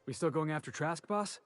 We still going after Trask, boss?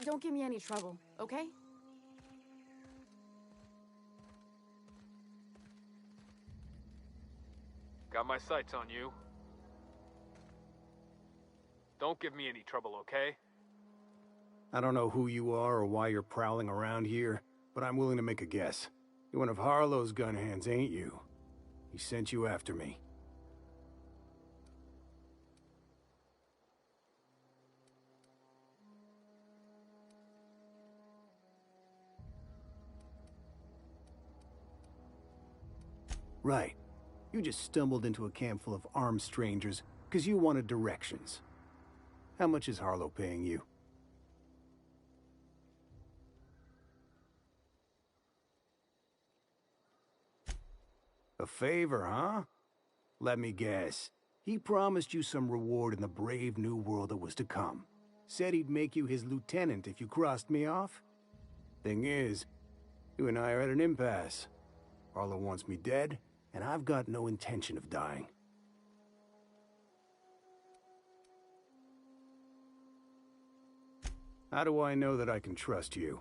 Don't give me any trouble, okay? Got my sights on you. Don't give me any trouble, okay? I don't know who you are or why you're prowling around here, but I'm willing to make a guess. You're one of Harlow's gun hands, ain't you? He sent you after me. Right. You just stumbled into a camp full of armed strangers because you wanted directions. How much is Harlow paying you? A favor, huh? Let me guess. He promised you some reward in the brave new world that was to come. Said he'd make you his lieutenant if you crossed me off? Thing is, you and I are at an impasse. Harlow wants me dead, and I've got no intention of dying. How do I know that I can trust you?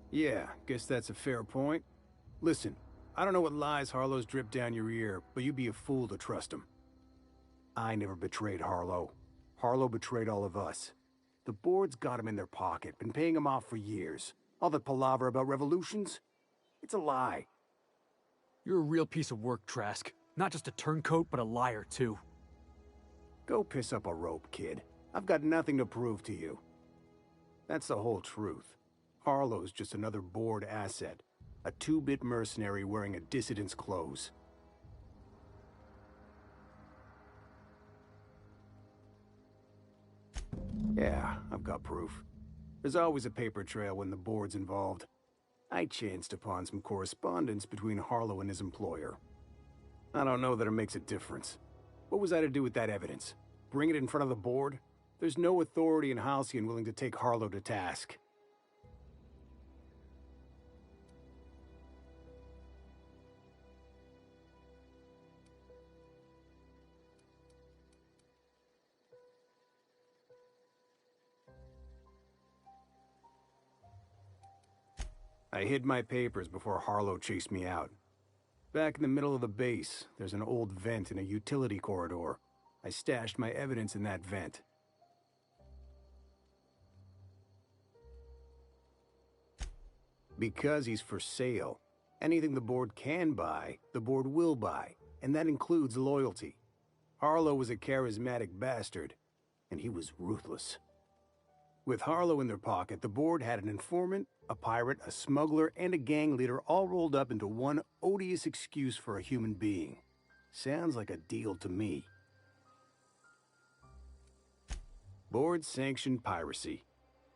Yeah, guess that's a fair point. Listen, I don't know what lies Harlow's dripped down your ear, but you'd be a fool to trust him. I never betrayed Harlow. Harlow betrayed all of us. The board's got him in their pocket, been paying him off for years. All that palaver about revolutions? It's a lie. You're a real piece of work, Trask. Not just a turncoat, but a liar, too. Go piss up a rope, kid. I've got nothing to prove to you. That's the whole truth. Harlow's just another board asset. A two-bit mercenary wearing a dissident's clothes. Yeah, I've got proof. There's always a paper trail when the board's involved. I chanced upon some correspondence between Harlow and his employer. I don't know that it makes a difference. What was I to do with that evidence? Bring it in front of the board? There's no authority in Halcyon willing to take Harlow to task. I hid my papers before Harlow chased me out. Back in the middle of the base, there's an old vent in a utility corridor. I stashed my evidence in that vent. Because he's for sale. Anything the board can buy, the board will buy, and that includes loyalty. Harlow was a charismatic bastard. and he was ruthless. With Harlow in their pocket, the board had an informant, a pirate, a smuggler, and a gang leader all rolled up into one odious excuse for a human being. Sounds like a deal to me. Board sanctioned piracy.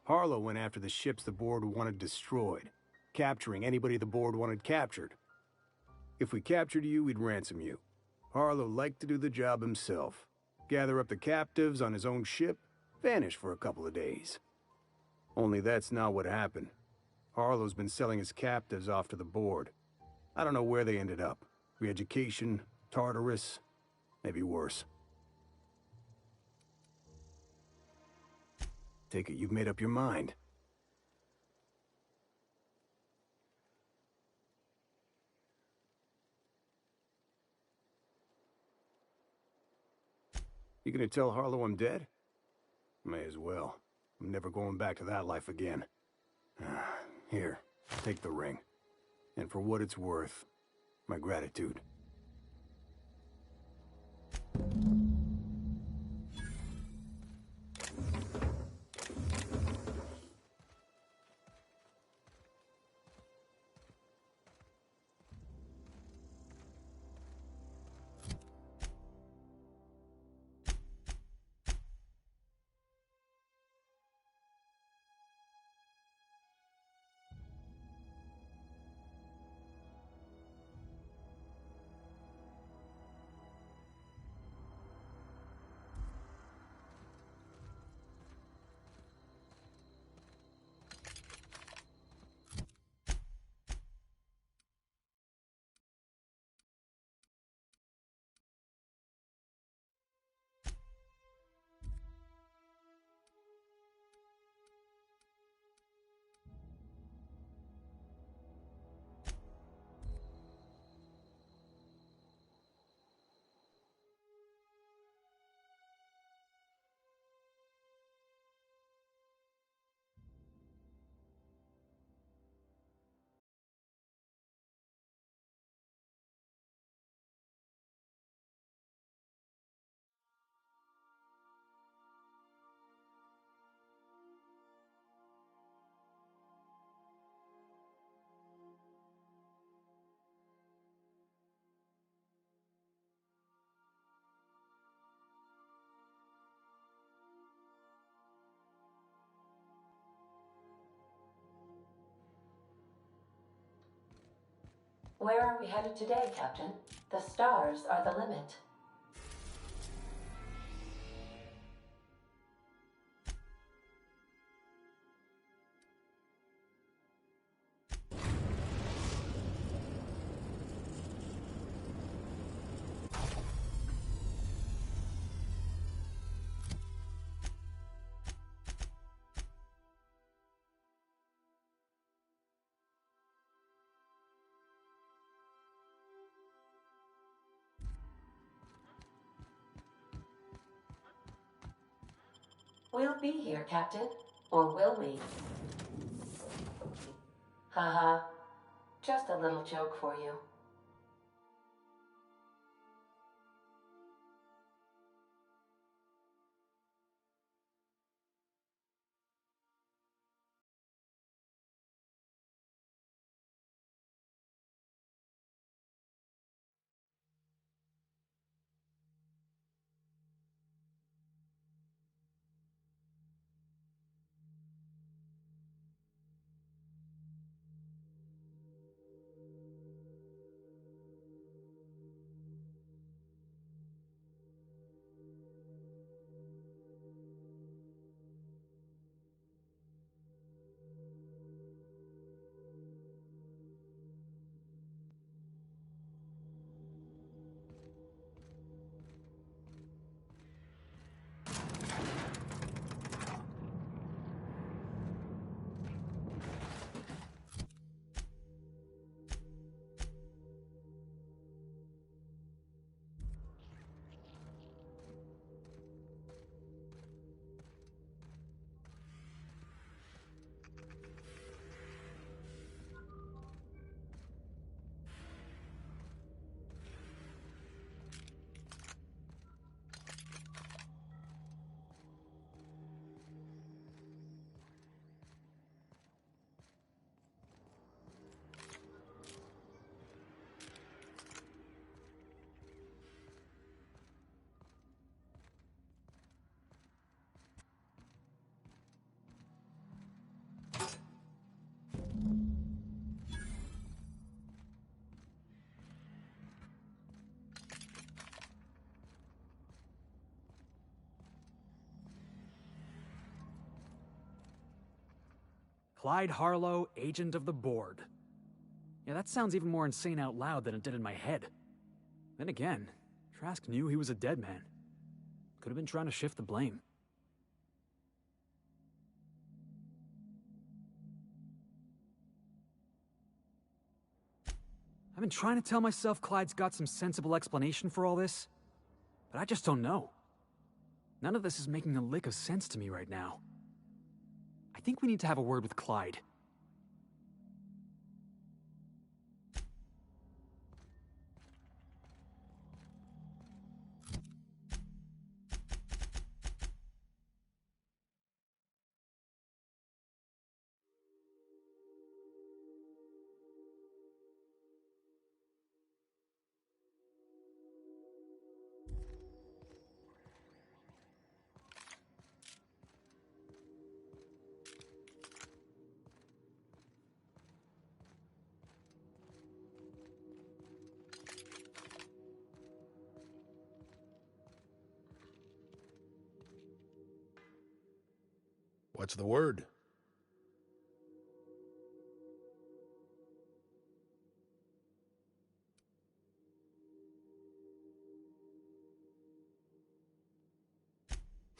Harlow went after the ships the board wanted destroyed, capturing anybody the board wanted captured. If we captured you, we'd ransom you. Harlow liked to do the job himself. Gather up the captives on his own ship, vanish for a couple of days. Only that's not what happened. Harlow's been selling his captives off to the board. I don't know where they ended up. Re-education, Tartarus, maybe worse. Take it you've made up your mind. You gonna tell Harlow I'm dead? May as well. I'm never going back to that life again. Here, take the ring. And for what it's worth, my gratitude. Where are we headed today, Captain? The stars are the limit. We'll be here, Captain. Or will we? Haha. Just a little joke for you. Clyde Harlow, agent of the board. Yeah, that sounds even more insane out loud than it did in my head. Then again, Trask knew he was a dead man. Could have been trying to shift the blame. I've been trying to tell myself Clyde's got some sensible explanation for all this, but I just don't know. None of this is making a lick of sense to me right now. I think we need to have a word with Clyde. What's the word?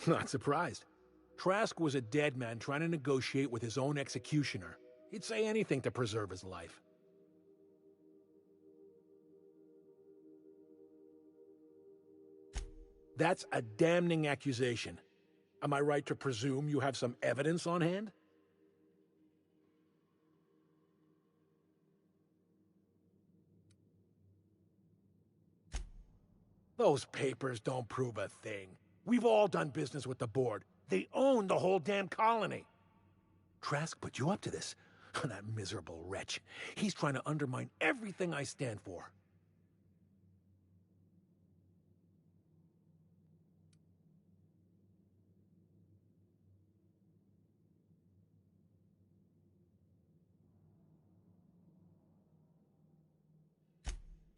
Not surprised. Trask was a dead man trying to negotiate with his own executioner. He'd say anything to preserve his life. That's a damning accusation. Am I right to presume you have some evidence on hand? Those papers don't prove a thing. We've all done business with the board. They own the whole damn colony. Trask put you up to this. That miserable wretch. He's trying to undermine everything I stand for.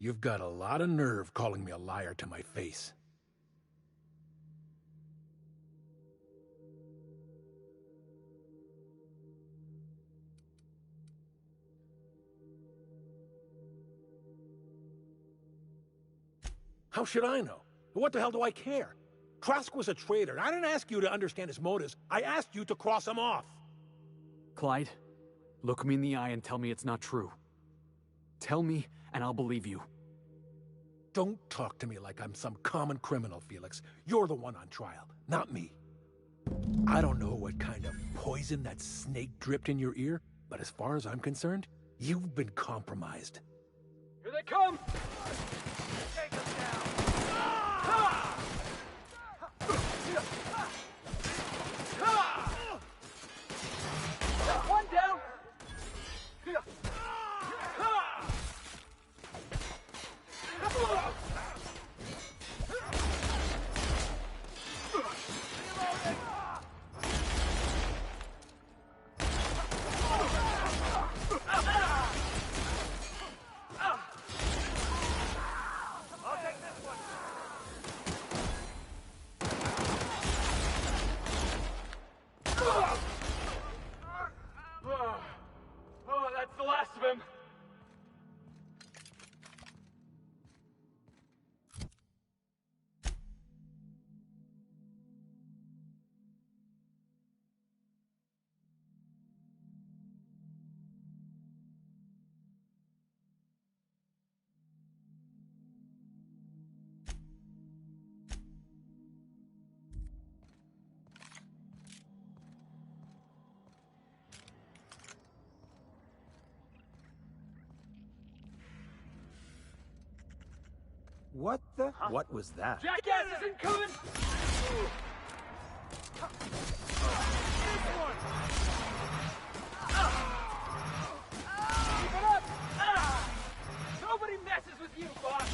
You've got a lot of nerve calling me a liar to my face. How should I know? What the hell do I care? Trask was a traitor. I didn't ask you to understand his motives. I asked you to cross him off. Clyde, look me in the eye and tell me it's not true. Tell me, and I'll believe you. Don't talk to me like I'm some common criminal, Felix. You're the one on trial, not me. I don't know what kind of poison that snake dripped in your ear, but as far as I'm concerned, you've been compromised. Here they come! Take him down! One down! Oh, that's the last of him. What the? Huh? What was that? Jackass is incoming! Keep it up! Nobody messes with you, boss!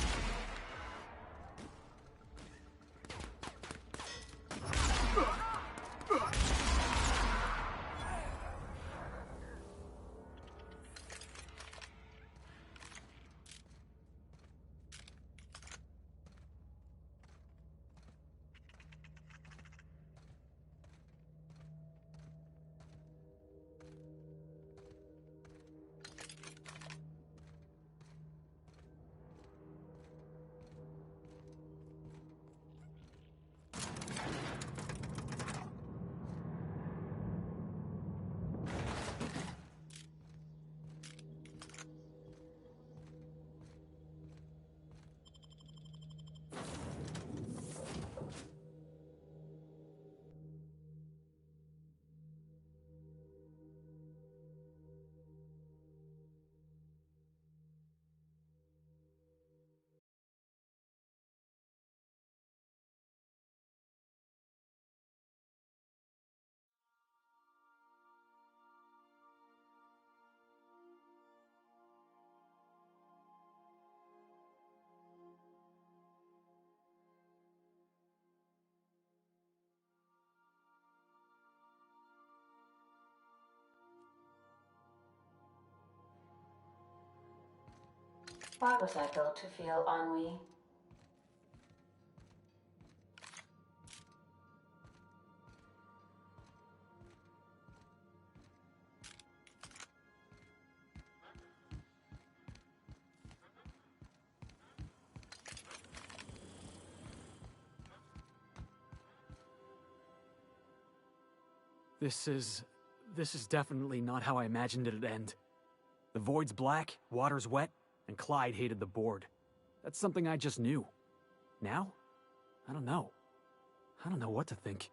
Why was I built to feel ennui? This is definitely not how I imagined it'd end. The void's black, water's wet, and Clyde hated the board. That's something I just knew. Now? I don't know. I don't know what to think.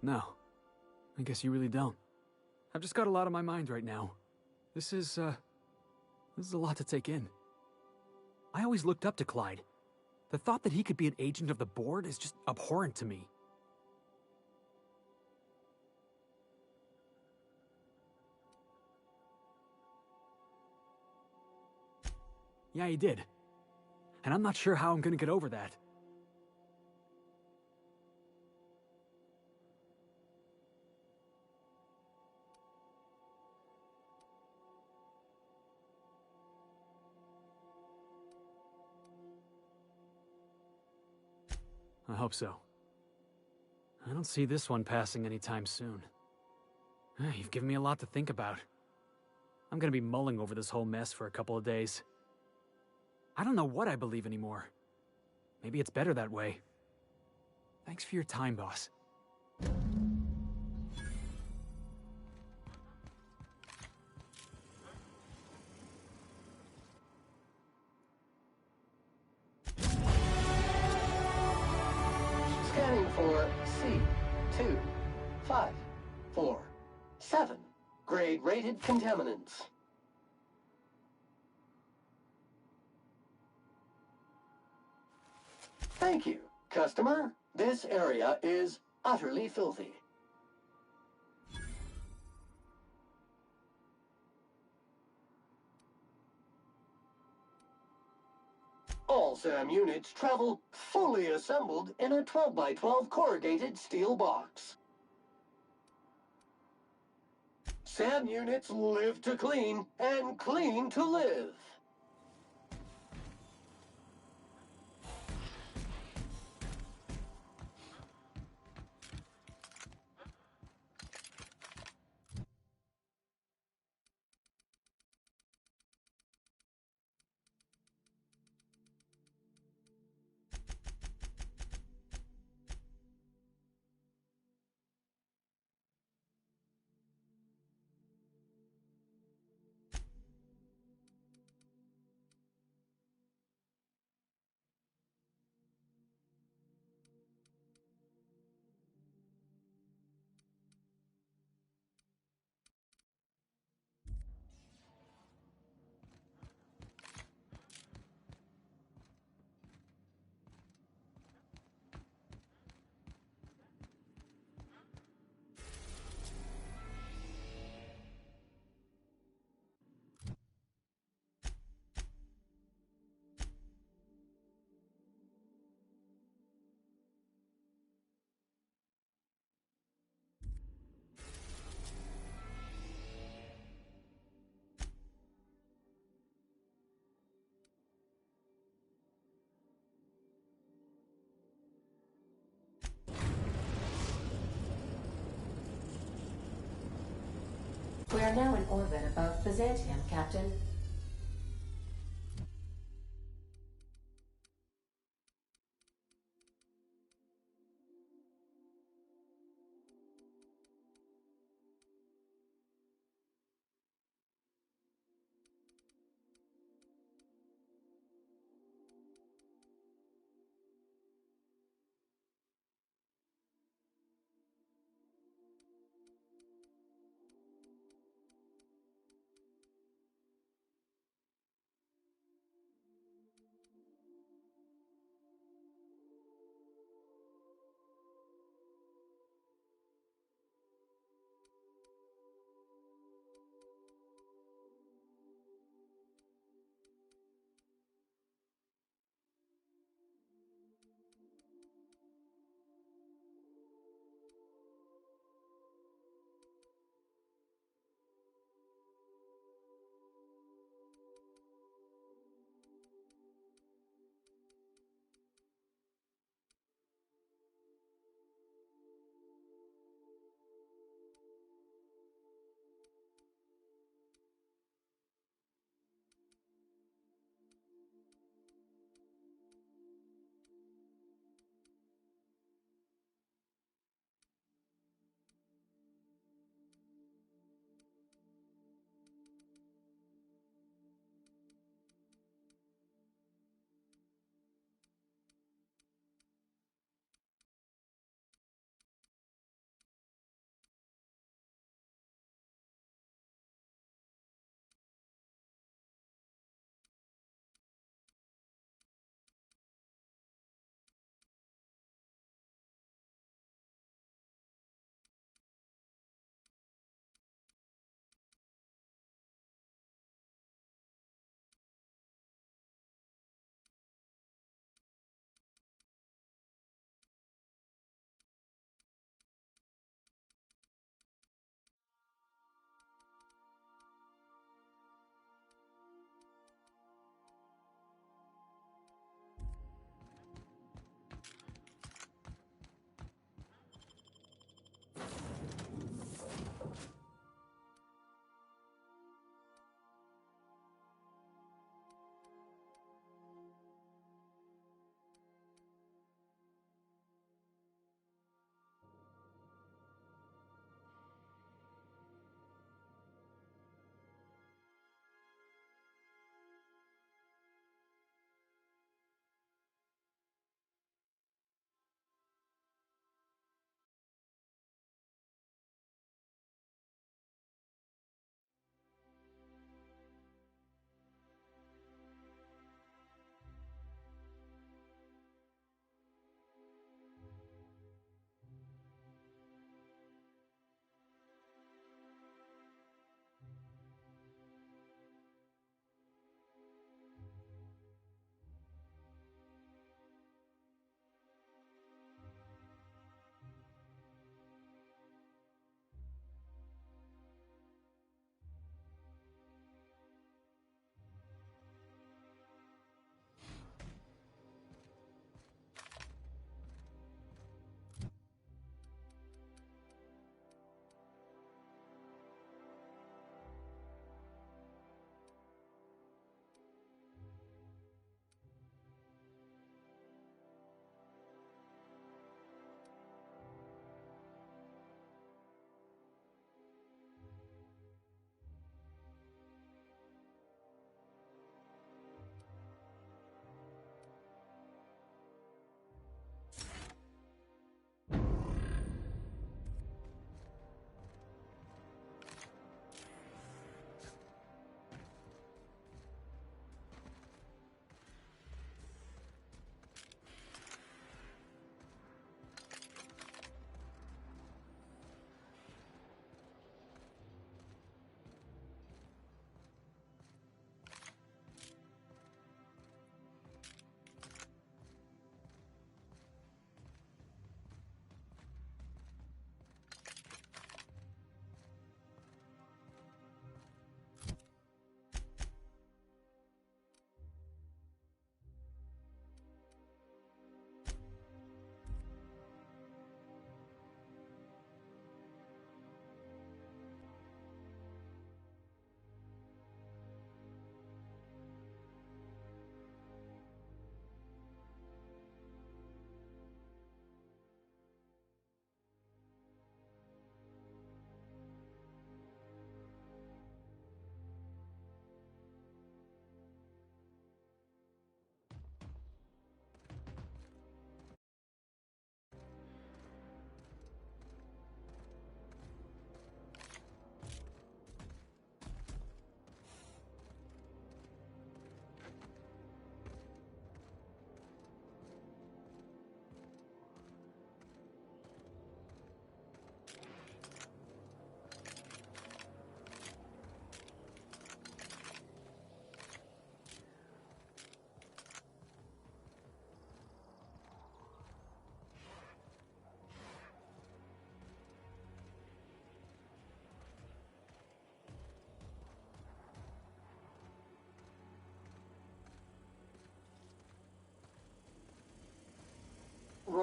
No. I guess you really don't. I've just got a lot on my mind right now. This is a lot to take in. I always looked up to Clyde. The thought that he could be an agent of the board is just abhorrent to me. Yeah, he did. And I'm not sure how I'm gonna get over that. I hope so. I don't see this one passing anytime soon. You've given me a lot to think about. I'm gonna be mulling over this whole mess for a couple of days. I don't know what I believe anymore. Maybe it's better that way. Thanks for your time, boss. Scanning for C2547. Grade rated contaminants. Thank you, customer. This area is utterly filthy. All SAM units travel fully assembled in a 12 by 12 corrugated steel box. SAM units live to clean and clean to live. We are now in orbit above Byzantium, Captain.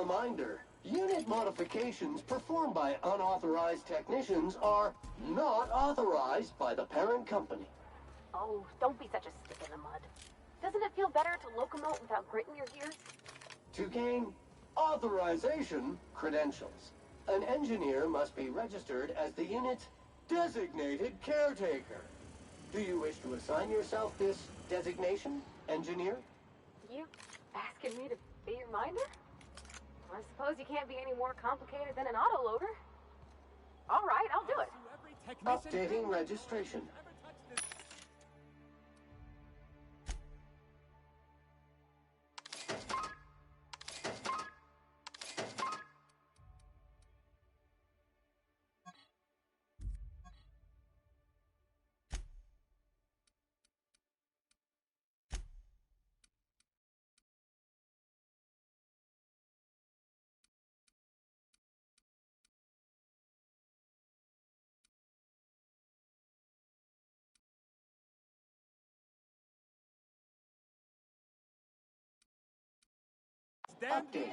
reminder, unit modifications performed by unauthorized technicians are not authorized by the parent company. Oh, don't be such a stick in the mud. Doesn't it feel better to locomote without grit in your gears? To gain authorization credentials, an engineer must be registered as the unit's designated caretaker. Do you wish to assign yourself this designation, engineer? You asking me to be your minder? I suppose you can't be any more complicated than an autoloader. All right, I'll do it. Updating registration. Updating.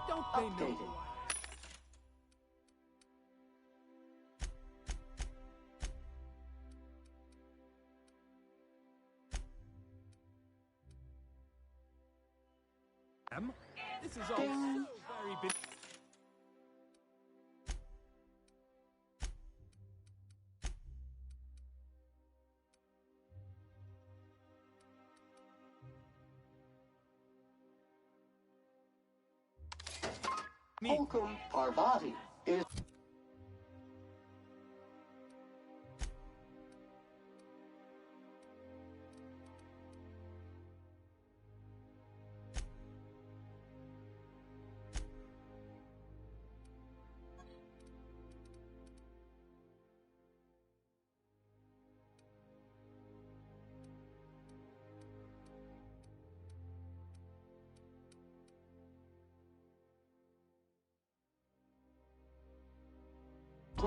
Don't they know? Updating. This is all so very big. Holcomb Parvati is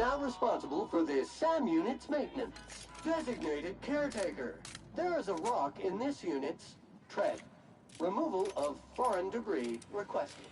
now responsible for the SAM unit's maintenance. Designated caretaker. There is a rock in this unit's tread. Removal of foreign debris requested.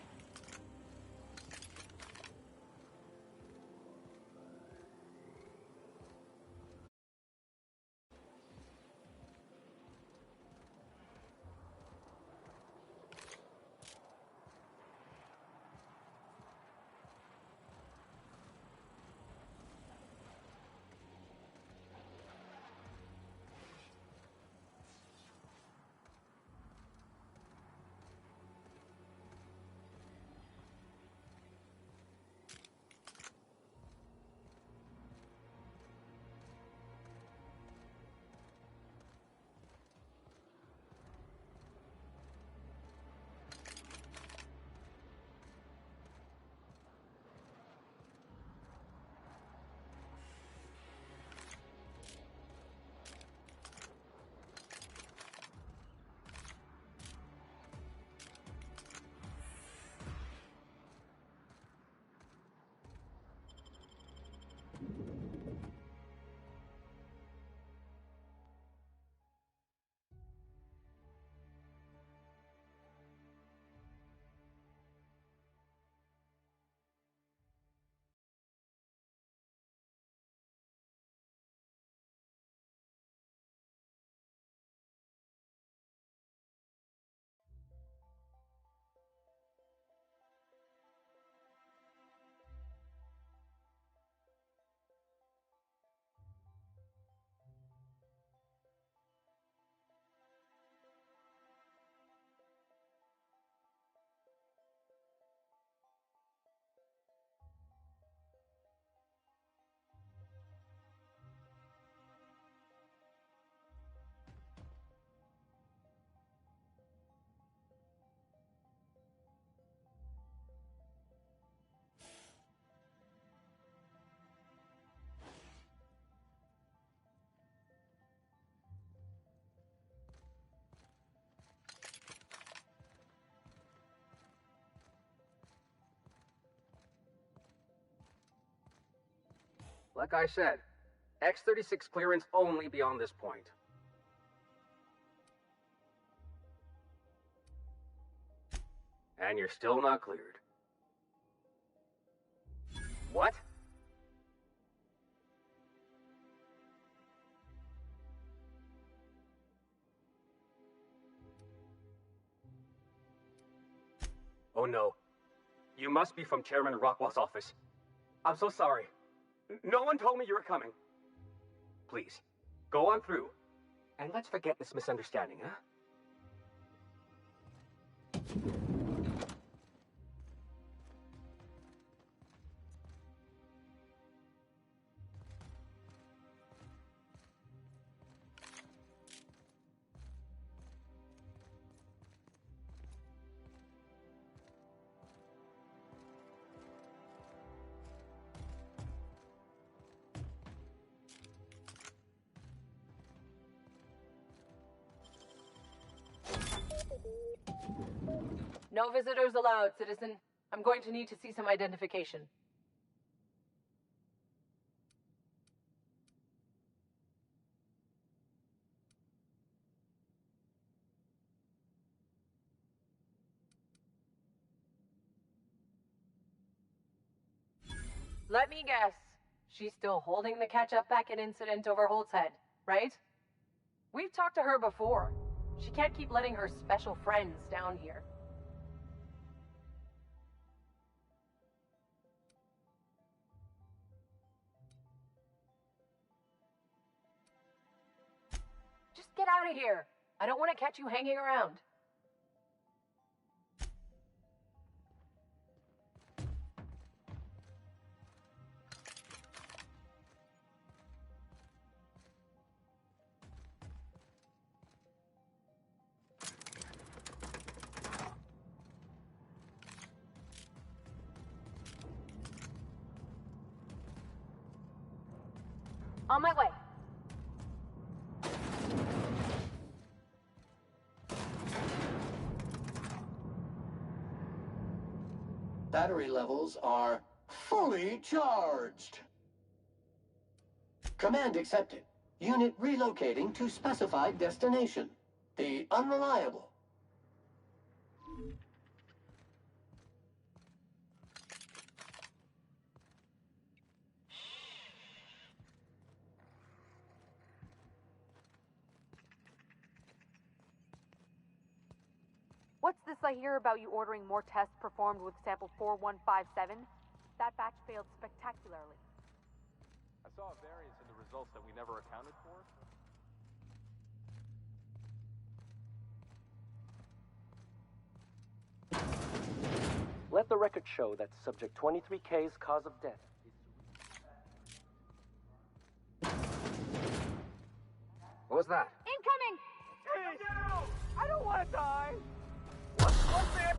Like I said, X-36 clearance only beyond this point. And you're still not cleared. What? Oh no. You must be from Chairman Rockwell's office. I'm so sorry. No one told me you were coming. Please, go on through. And let's forget this misunderstanding, huh? No visitors allowed, citizen. I'm going to need to see some identification. Let me guess. She's still holding the catch-up packet incident over Holt's head, right? We've talked to her before. She can't keep letting her special friends down here. Just get out of here. I don't want to catch you hanging around. On my way. Battery levels are fully charged. Command accepted. Unit relocating to specified destination. The Unreliable. What's this I hear about you ordering more tests performed with sample 4157? That batch failed spectacularly. I saw a variance in the results that we never accounted for. Let the record show that subject 23K's cause of death is... What was that? Incoming! I don't want to die! What's there?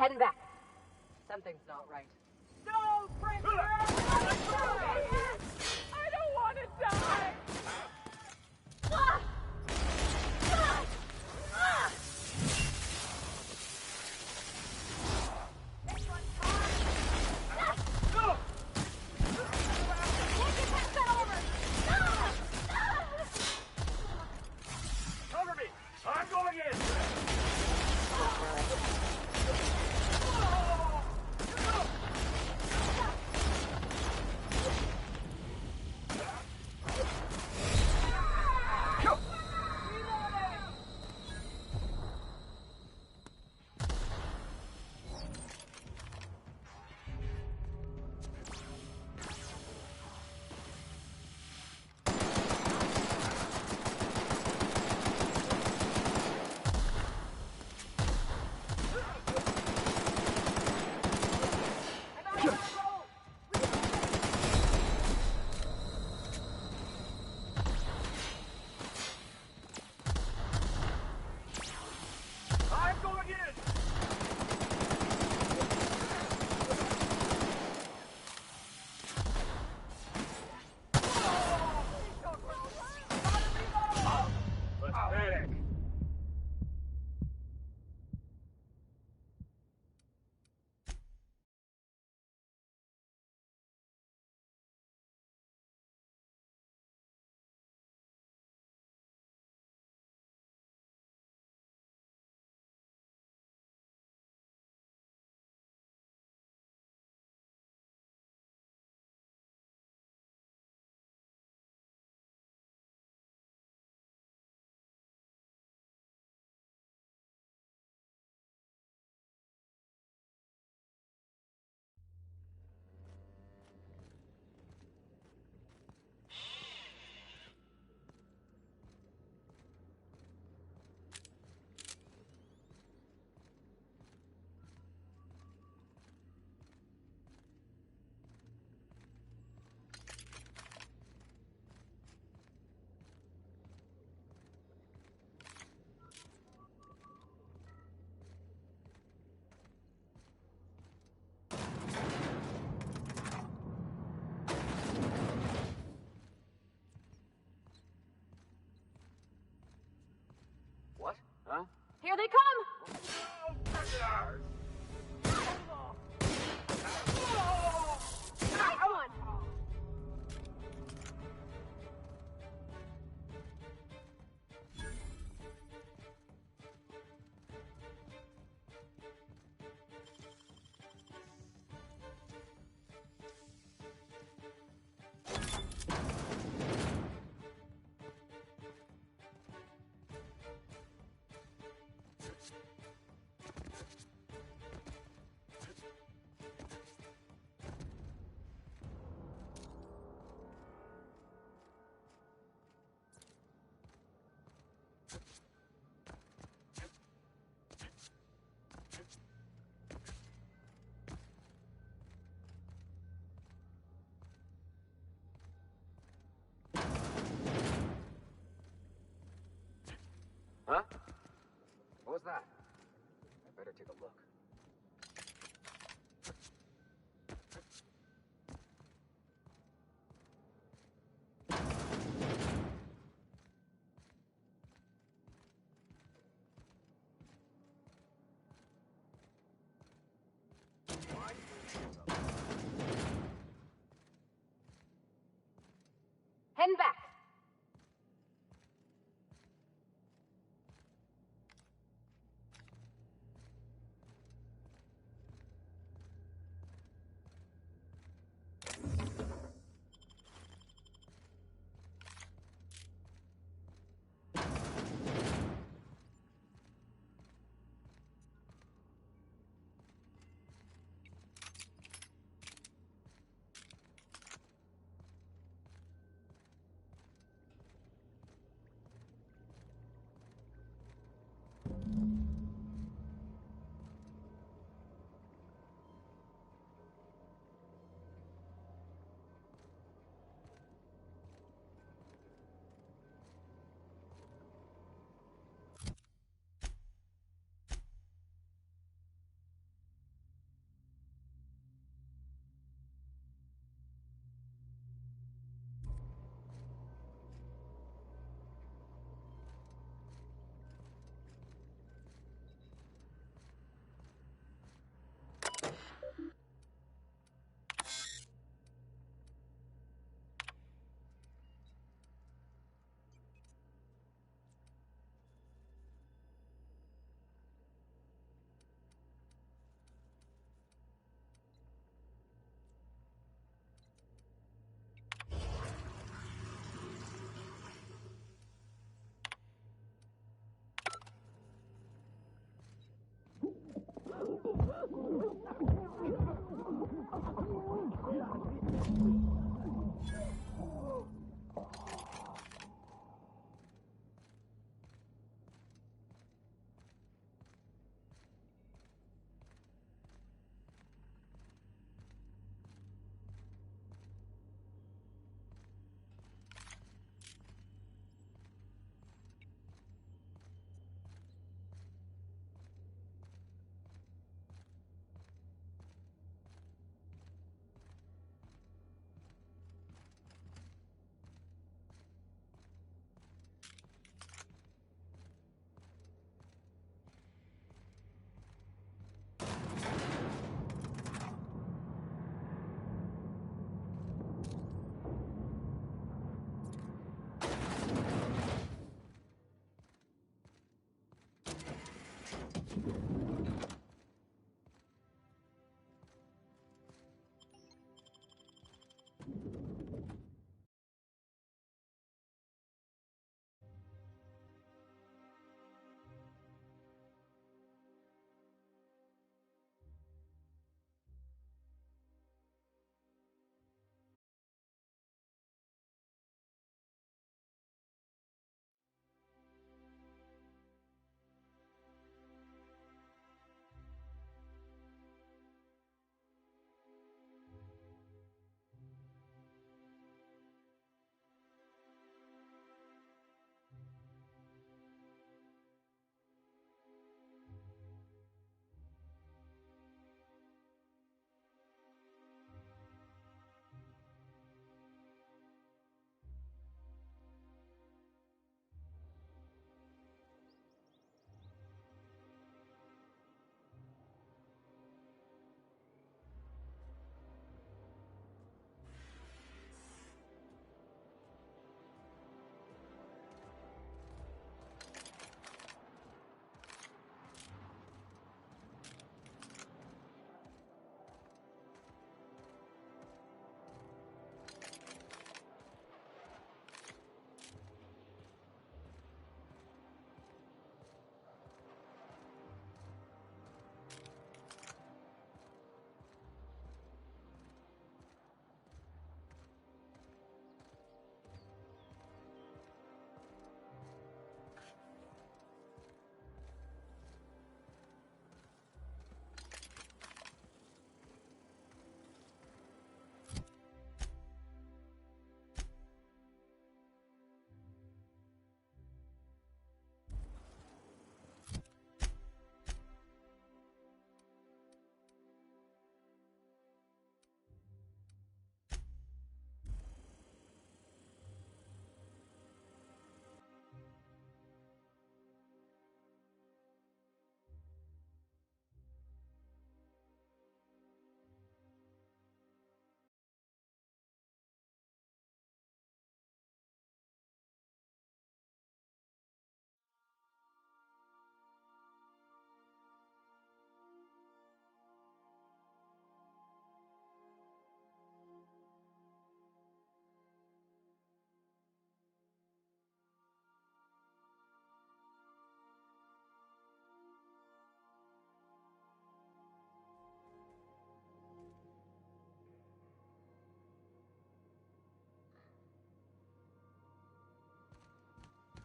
Heading back. Something's not right. No, Princess! I don't want to die! Ah! Ah! Ah! Cover me! I'm going in! I'm going in! Pathetic. What? Huh? Here they come! Nice one! Huh? What was that? I better take a look. Heading back.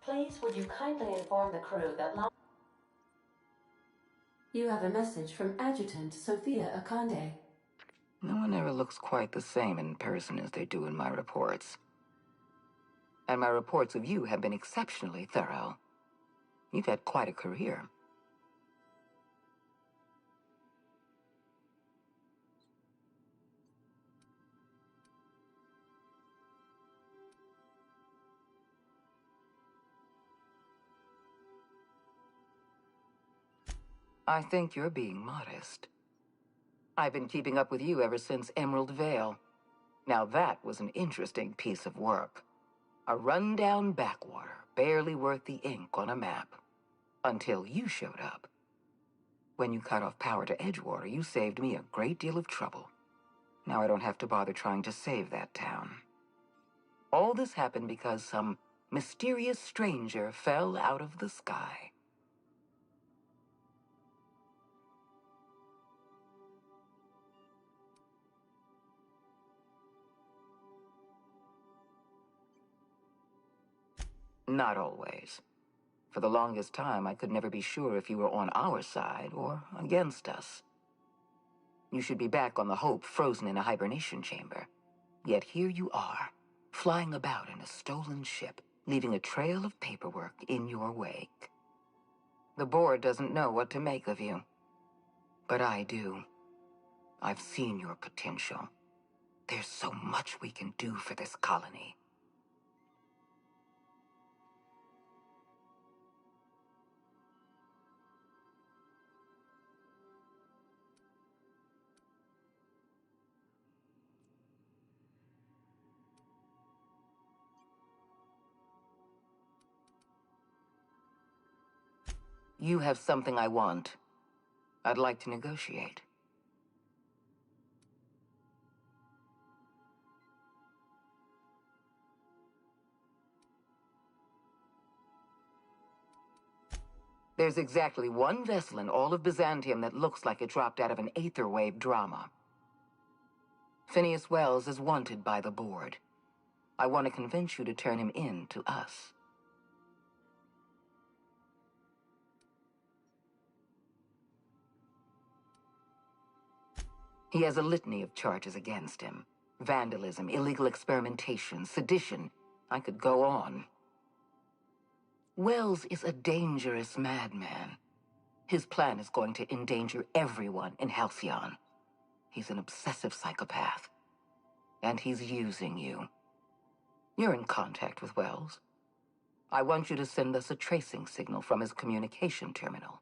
Please, would you kindly inform the crew that You have a message from Adjutant Sophia Akande. No one ever looks quite the same in person as they do in my reports. And my reports of you have been exceptionally thorough. You've had quite a career. I think you're being modest. I've been keeping up with you ever since Emerald Vale. Now that was an interesting piece of work. A rundown backwater, barely worth the ink on a map. Until you showed up. When you cut off power to Edgewater, you saved me a great deal of trouble. Now I don't have to bother trying to save that town. All this happened because some mysterious stranger fell out of the sky. Not always. For the longest time, I could never be sure if you were on our side or against us. You should be back on the Hope, frozen in a hibernation chamber. Yet here you are, flying about in a stolen ship, leaving a trail of paperwork in your wake. The board doesn't know what to make of you. But I do. I've seen your potential. There's so much we can do for this colony. You have something I want. I'd like to negotiate. There's exactly one vessel in all of Byzantium that looks like it dropped out of an Aetherwave drama. Phineas Wells is wanted by the board. I want to convince you to turn him in to us. He has a litany of charges against him. Vandalism, illegal experimentation, sedition. I could go on. Wells is a dangerous madman. His plan is going to endanger everyone in Halcyon. He's an obsessive psychopath. And he's using you. You're in contact with Wells. I want you to send us a tracing signal from his communication terminal.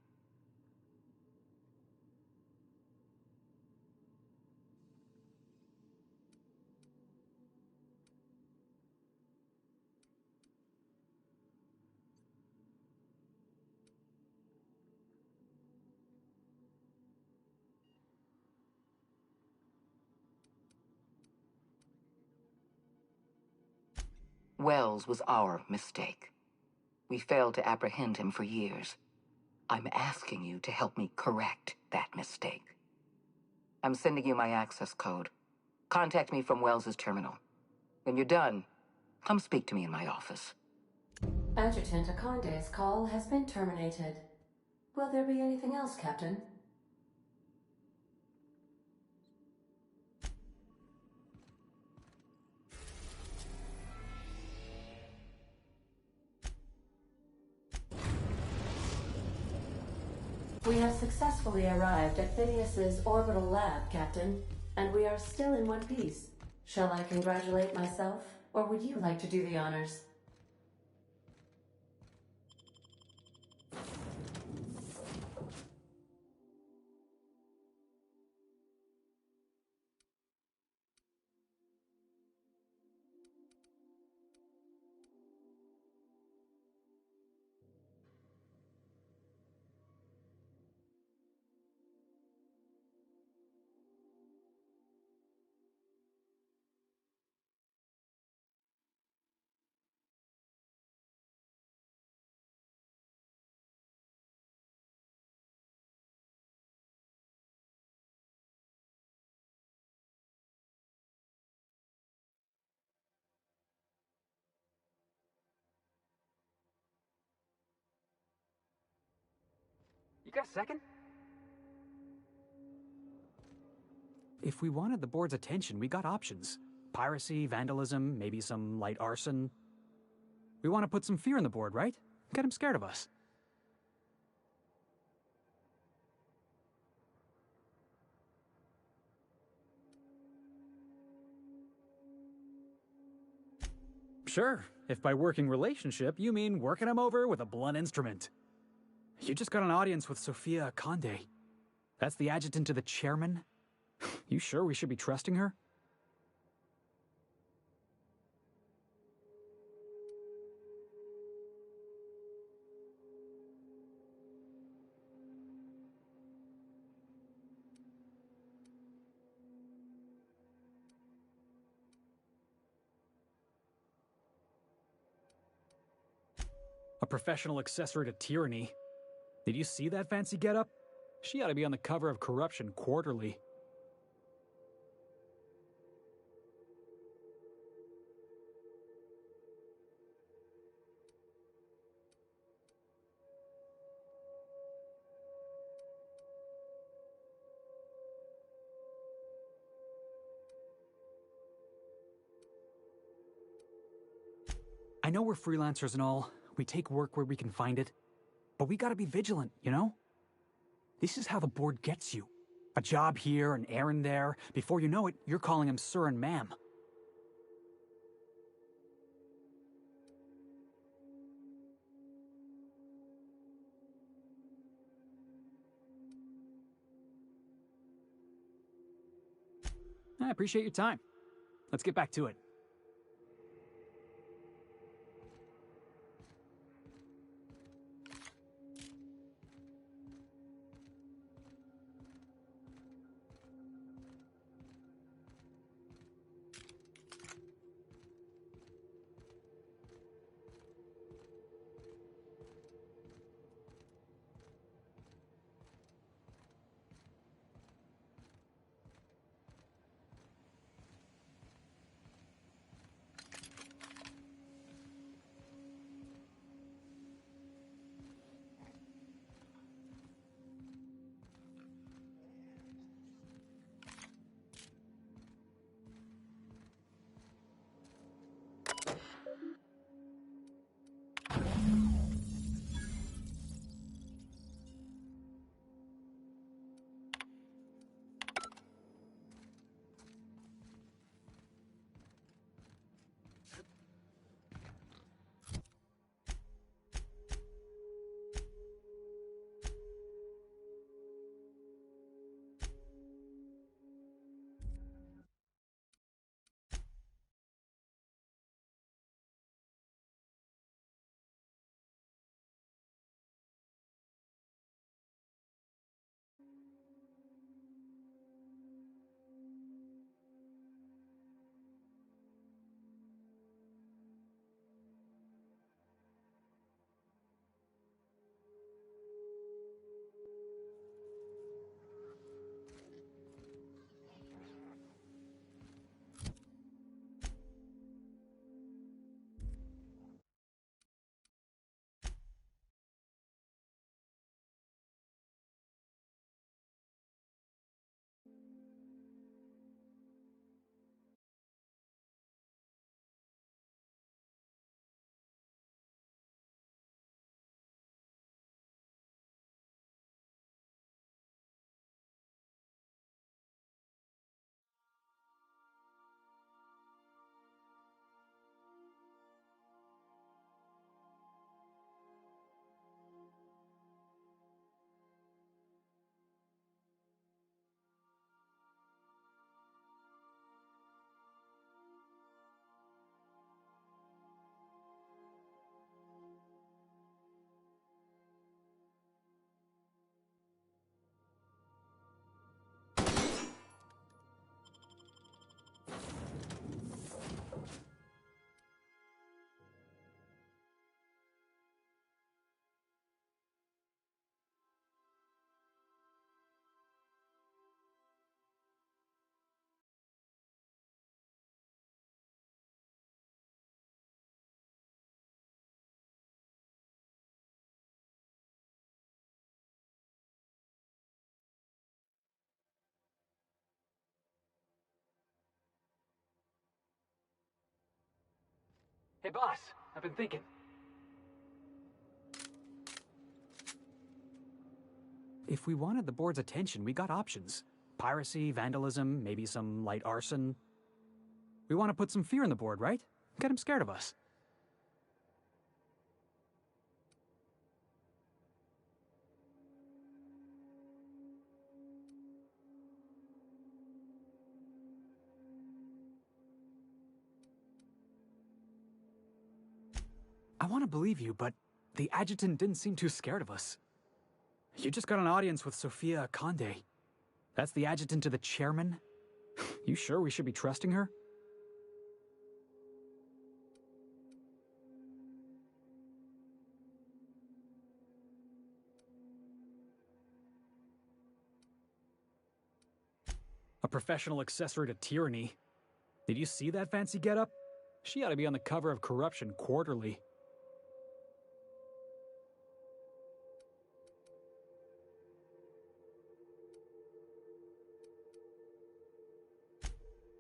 Wells was our mistake. We failed to apprehend him for years. I'm asking you to help me correct that mistake. I'm sending you my access code. Contact me from Wells's terminal. When you're done, come speak to me in my office. Adjutant Akonde's call has been terminated. Will there be anything else, Captain? We have successfully arrived at Phineas's orbital lab, Captain, and we are still in one piece. Shall I congratulate myself, or would you like to do the honors? You got a second? If we wanted the board's attention, we got options. Piracy, vandalism, maybe some light arson. We want to put some fear in the board, right? Get them scared of us. Sure, if by working relationship you mean working them over with a blunt instrument. You just got an audience with Sophia Akonde. That's the adjutant to the chairman? You sure we should be trusting her? A professional accessory to tyranny. Did you see that fancy getup? She ought to be on the cover of Corruption Quarterly. I know we're freelancers and all. We take work where we can find it. But we gotta be vigilant, you know? This is how the board gets you. A job here, an errand there. Before you know it, you're calling him sir and ma'am. I appreciate your time. Let's get back to it. Hey, boss, I've been thinking. If we wanted the board's attention, we got options. Piracy, vandalism, maybe some light arson. We want to put some fear in the board, right? Get him scared of us. I want to believe you, but the adjutant didn't seem too scared of us. You just got an audience with Sophia Conde. That's the adjutant to the chairman? You sure we should be trusting her? A professional accessory to tyranny. Did you see that fancy getup? She ought to be on the cover of Corruption Quarterly.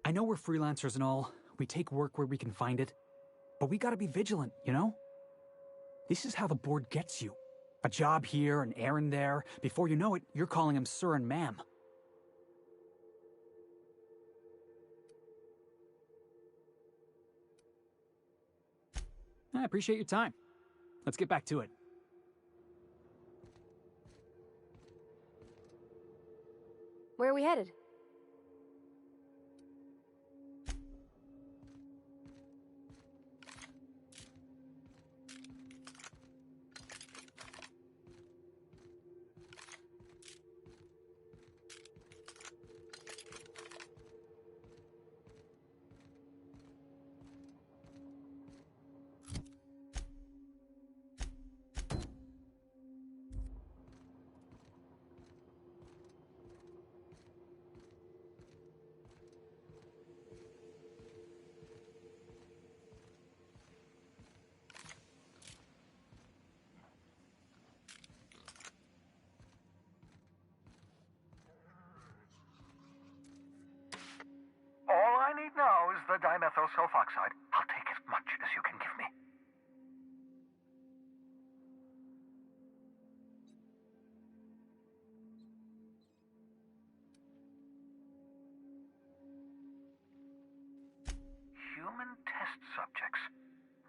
I know we're freelancers and all. We take work where we can find it. But we gotta be vigilant, you know? This is how the board gets you. A job here, an errand there. Before you know it, you're calling him sir and ma'am. I appreciate your time. Let's get back to it. Where are we headed? All I need now is the dimethyl sulfoxide. I'll take as much as you can give me. Human test subjects.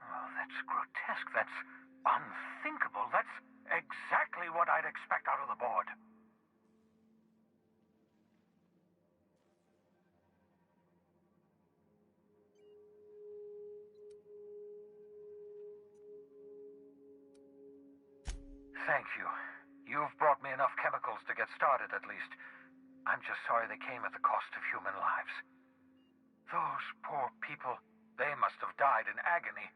Oh, that's grotesque. That's unthinkable. That's exactly what I'd expect out of the board. Thank you. You've brought me enough chemicals to get started, at least. I'm just sorry they came at the cost of human lives. Those poor people, they must have died in agony.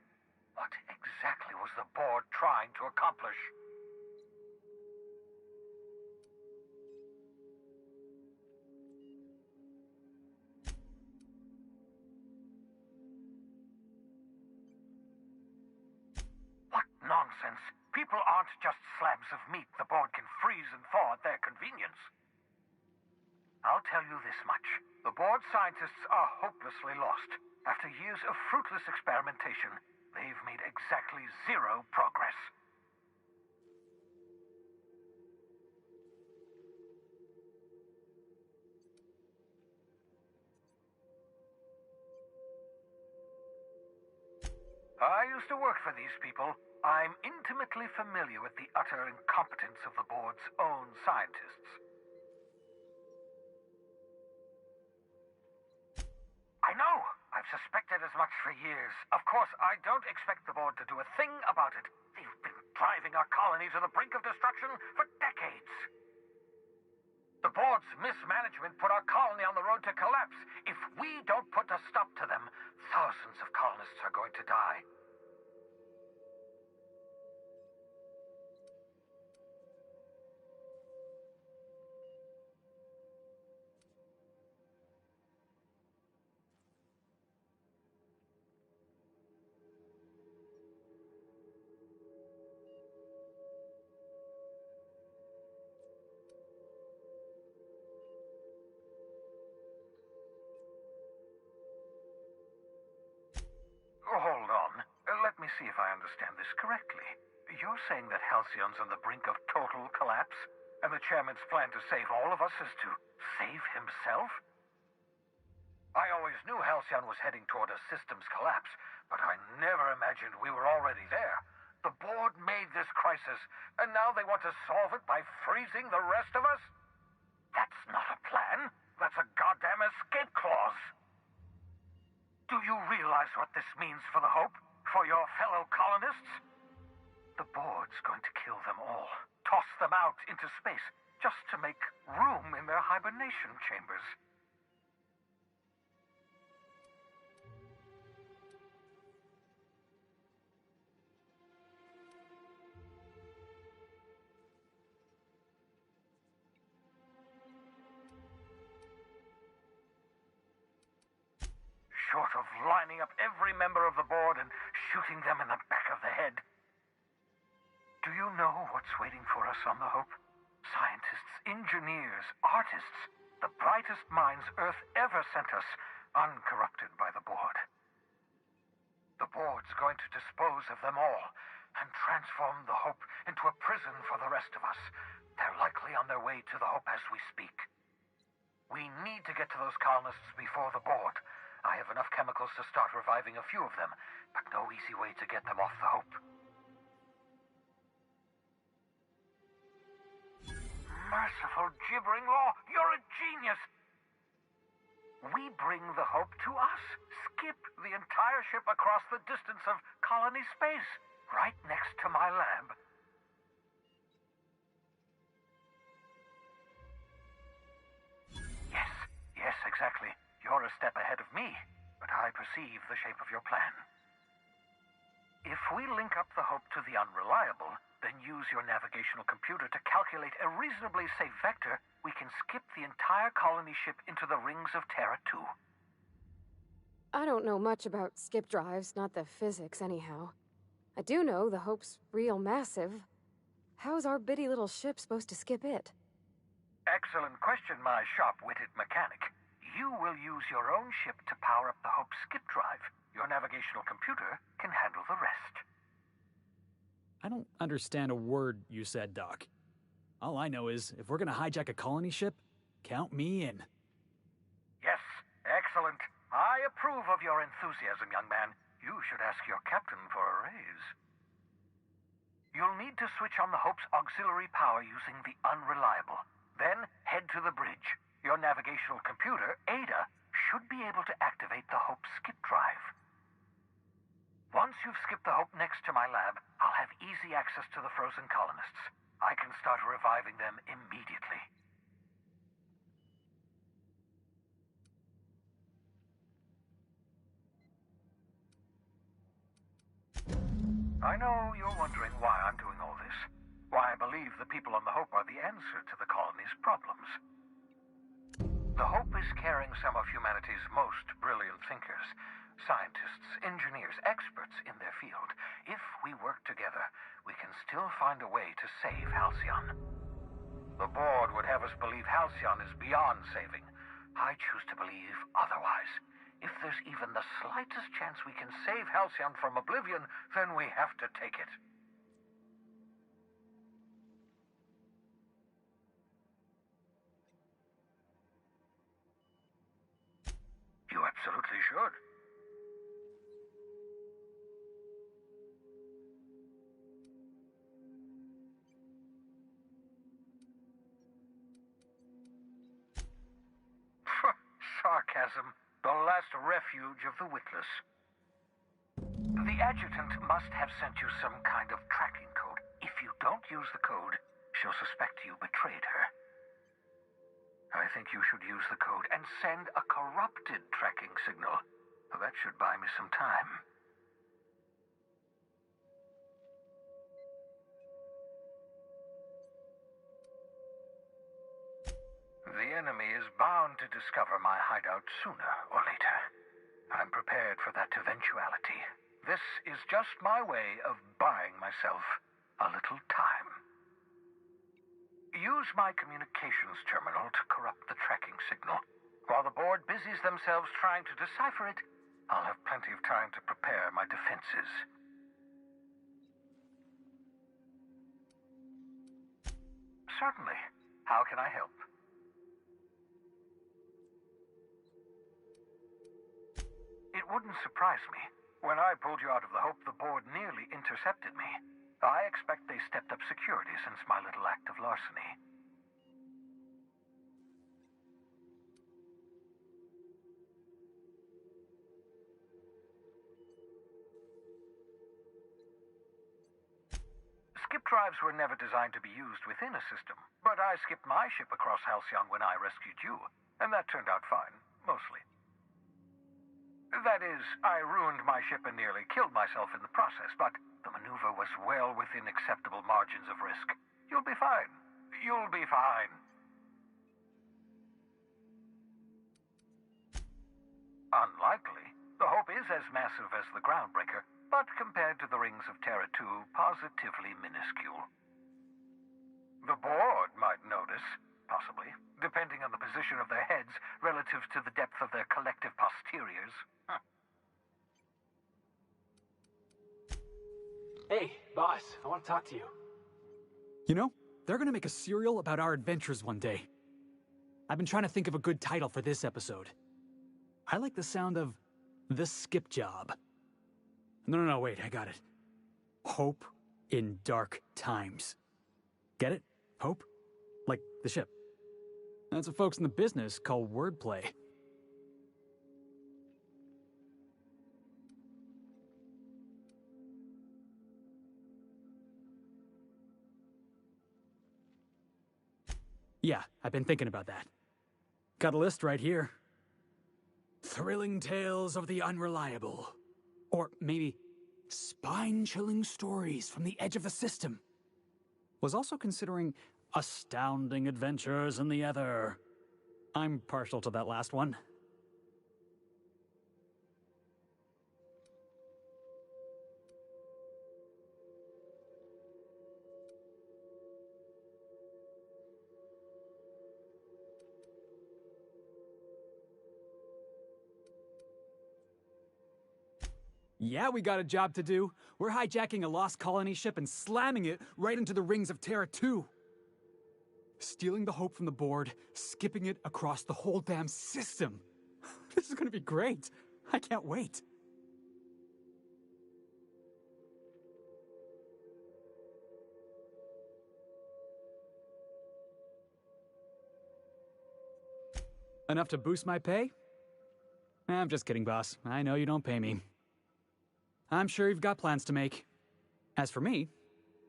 What exactly was the board trying to accomplish? What nonsense! People aren't just slabs of meat the board can freeze and thaw at their convenience. I'll tell you this much. The board scientists are hopelessly lost. After years of fruitless experimentation, they've made exactly zero progress. I used to work for these people. I'm intimately familiar with the utter incompetence of the board's own scientists. I know! I've suspected as much for years. Of course, I don't expect the board to do a thing about it. They've been driving our colony to the brink of destruction for decades. The board's mismanagement put our colony on the road to collapse. If we don't put a stop to them, thousands of colonists are going to die. Hold on. Let me see if I understand this correctly. You're saying that Halcyon's on the brink of total collapse, and the chairman's plan to save all of us is to save himself? I always knew Halcyon was heading toward a systems collapse, but I never imagined we were already there. The board made this crisis, and now they want to solve it by freezing the rest of us? That's not a plan. That's a goddamn escape clause. Do you realize what this means for the Hope? For your fellow colonists? The board's going to kill them all. Toss them out into space, just to make room in their hibernation chambers. Short of lining up every member of the board and shooting them in the back of the head. Do you know what's waiting for us on the Hope? Scientists, engineers, artists, the brightest minds Earth ever sent us, uncorrupted by the board. The board's going to dispose of them all and transform the Hope into a prison for the rest of us. They're likely on their way to the Hope as we speak. We need to get to those colonists before the board. I have enough chemicals to start reviving a few of them, but no easy way to get them off the Hope. Merciful gibbering law, you're a genius! We bring the Hope to us. Skip the entire ship across the distance of colony space, right next to my lab. Yes, exactly. You're a step ahead of me, but I perceive the shape of your plan. If we link up the Hope to the Unreliable, then use your navigational computer to calculate a reasonably safe vector, we can skip the entire colony ship into the rings of Terra 2. I don't know much about skip drives, not the physics anyhow. I do know the Hope's real massive. How's our bitty little ship supposed to skip it? Excellent question, my sharp-witted mechanic. You will use your own ship to power up the Hope's skip drive. Your navigational computer can handle the rest. I don't understand a word you said, Doc. All I know is, if we're gonna hijack a colony ship, count me in. Yes, excellent. I approve of your enthusiasm, young man. You should ask your captain for a raise. You'll need to switch on the Hope's auxiliary power using the Unreliable. Then head to the bridge. Your navigational computer, Ada, should be able to activate the Hope's skip drive. Once you've skipped the Hope next to my lab, I'll have easy access to the frozen colonists. I can start reviving them immediately. I know you're wondering why I'm doing all this. Why I believe the people on the Hope are the answer to the colony's problems. The Hope is carrying some of humanity's most brilliant thinkers. Scientists, engineers, experts in their field. If we work together, we can still find a way to save Halcyon. The board would have us believe Halcyon is beyond saving. I choose to believe otherwise. If there's even the slightest chance we can save Halcyon from oblivion, then we have to take it. You absolutely should. Sarcasm, the last refuge of the witless. The adjutant must have sent you some kind of tracking code. If you don't use the code, she'll suspect you betrayed her. I think you should use the code and send a corrupted tracking signal. That should buy me some time. The enemy is bound to discover my hideout sooner or later. I'm prepared for that eventuality. This is just my way of buying myself a little time. Use my communications terminal to corrupt the tracking signal. While the board busies themselves trying to decipher it, I'll have plenty of time to prepare my defenses. Certainly. How can I help? It wouldn't surprise me. When I pulled you out of the Hope, the board nearly intercepted me. I expect they stepped up security since my little act of larceny. Skip drives were never designed to be used within a system, but I skipped my ship across Halcyon when I rescued you, and that turned out fine, mostly. That is, I ruined my ship and nearly killed myself in the process, but the maneuver was well within acceptable margins of risk. You'll be fine. You'll be fine. Unlikely. The Hope is as massive as the Groundbreaker, but compared to the rings of Terra 2, positively minuscule. The board might notice, possibly, depending on the position of their heads relative to the depth of their collective posteriors. Hey, boss, I want to talk to you. You know, they're gonna make a serial about our adventures one day. I've been trying to think of a good title for this episode. I like the sound of The Skip Job. No, wait, I got it. Hope in Dark Times. Get it? Hope? Like the ship. That's what folks in the business call wordplay. Yeah, I've been thinking about that. Got a list right here. Thrilling tales of the unreliable. Or maybe spine-chilling stories from the edge of the system. Was also considering astounding adventures in the ether. I'm partial to that last one. Yeah, we got a job to do. We're hijacking a lost colony ship and slamming it right into the rings of Terra 2. Stealing the hope from the board, skipping it across the whole damn system. This is gonna be great. I can't wait. Enough to boost my pay? I'm just kidding, boss. I know you don't pay me. I'm sure you've got plans to make. As for me,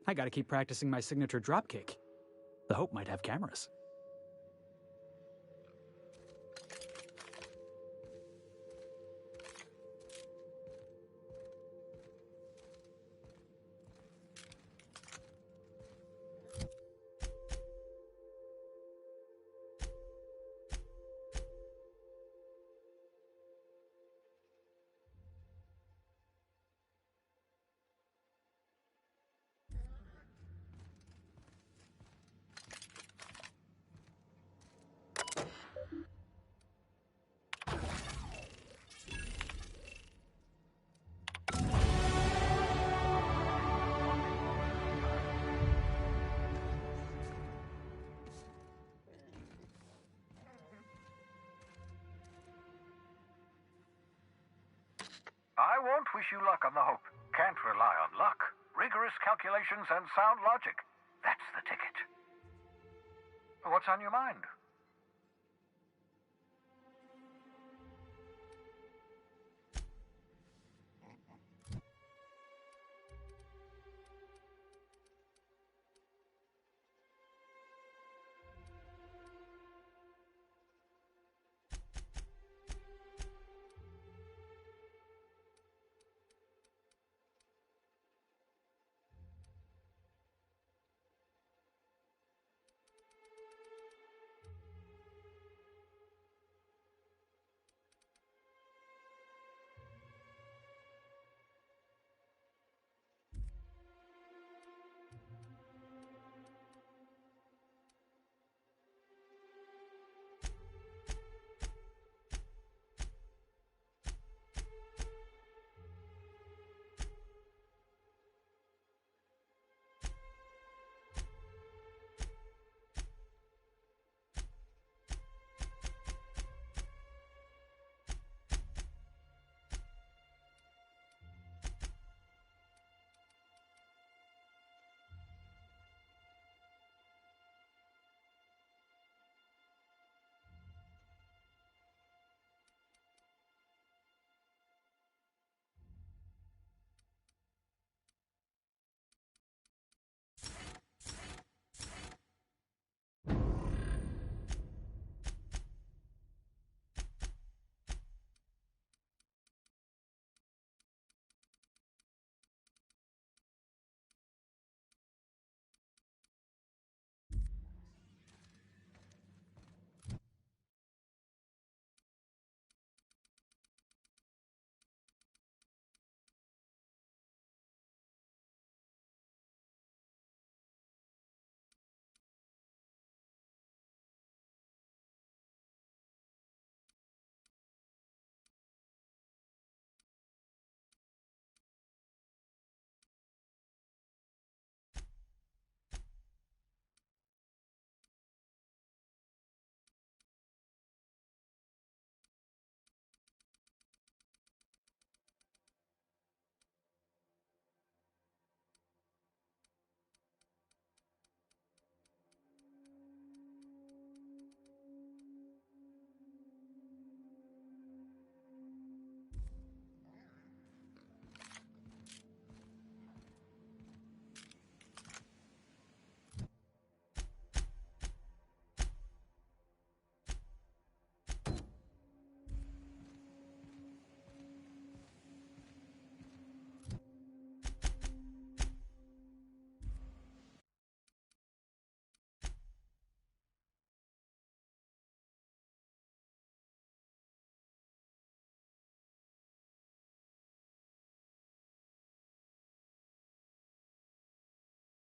I gotta keep practicing my signature dropkick. The Hope might have cameras. I won't wish you luck on the Hope. Can't rely on luck. Rigorous calculations and sound logic. That's the ticket. What's on your mind?